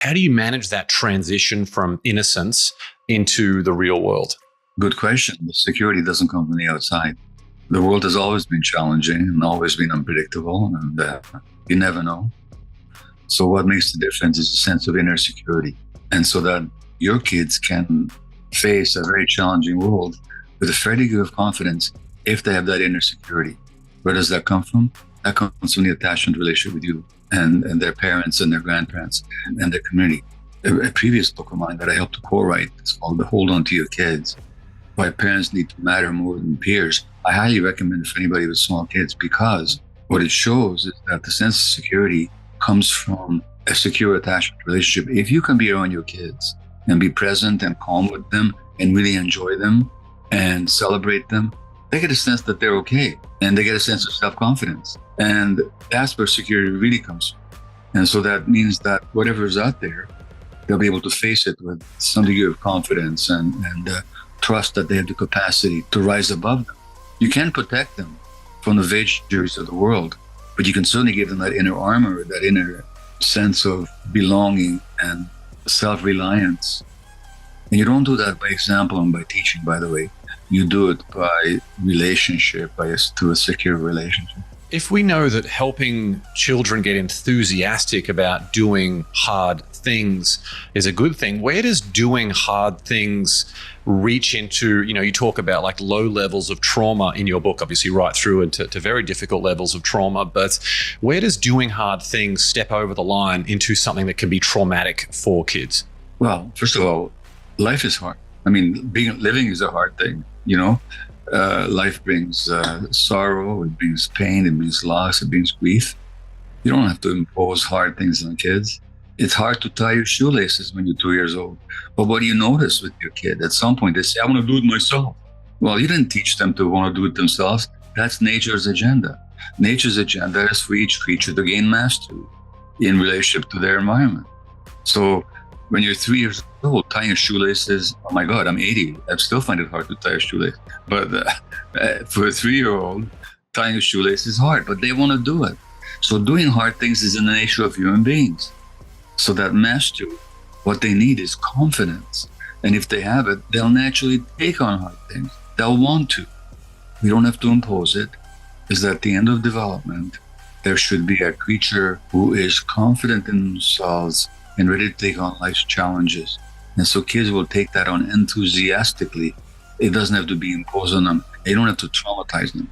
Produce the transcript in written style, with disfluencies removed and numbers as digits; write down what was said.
How do you manage that transition from innocence into the real world? Good question. The security doesn't come from the outside. The world has always been challenging and always been unpredictable, and you never know. So what makes the difference is a sense of inner security. And so that your kids can face a very challenging world with a fair degree of confidence if they have that inner security. Where does that come from? That comes from the attachment relationship with you and their parents and their grandparents and their community. A previous book of mine that I helped to co-write is called The Hold On to Your Kids, Why Parents Need to Matter More Than Peers. I highly recommend it for anybody with small kids, because what it shows is that the sense of security comes from a secure attachment relationship. If you can be around your kids and be present and calm with them and really enjoy them and celebrate them, they get a sense that they're okay, and they get a sense of self-confidence. And that's where security really comes from. And so that means that whatever is out there, they'll be able to face it with some degree of confidence and trust that they have the capacity to rise above them. You can't protect them from the vagaries of the world, but you can certainly give them that inner armor, that inner sense of belonging and self-reliance. And you don't do that by example and by teaching, by the way. You do it by relationship, to a secure relationship. If we know that helping children get enthusiastic about doing hard things is a good thing, where does doing hard things reach into, you talk about like low levels of trauma in your book, obviously right through into very difficult levels of trauma, but where does doing hard things step over the line into something that can be traumatic for kids? Well, first of all, life is hard. I mean, living is a hard thing, Life brings sorrow, it brings pain, it brings loss, it brings grief. You don't have to impose hard things on kids. It's hard to tie your shoelaces when you're 2 years old. But what do you notice with your kid? At some point, they say, I want to do it myself. Well, you didn't teach them to want to do it themselves. That's nature's agenda. Nature's agenda is for each creature to gain mastery in relationship to their environment. So when you're 3 years old, tying your shoelaces, oh my God, I'm 80. I still find it hard to tie a shoelace. But for a 3-year-old, tying a shoelace is hard, but they want to do it. So doing hard things is in the nature of human beings. So that mastery, what they need is confidence. And if they have it, they'll naturally take on hard things. They'll want to. We don't have to impose it. Is that at the end of development, there should be a creature who is confident in themselves and ready to take on life's challenges. And so kids will take that on enthusiastically. It doesn't have to be imposed on them. They don't have to traumatize them.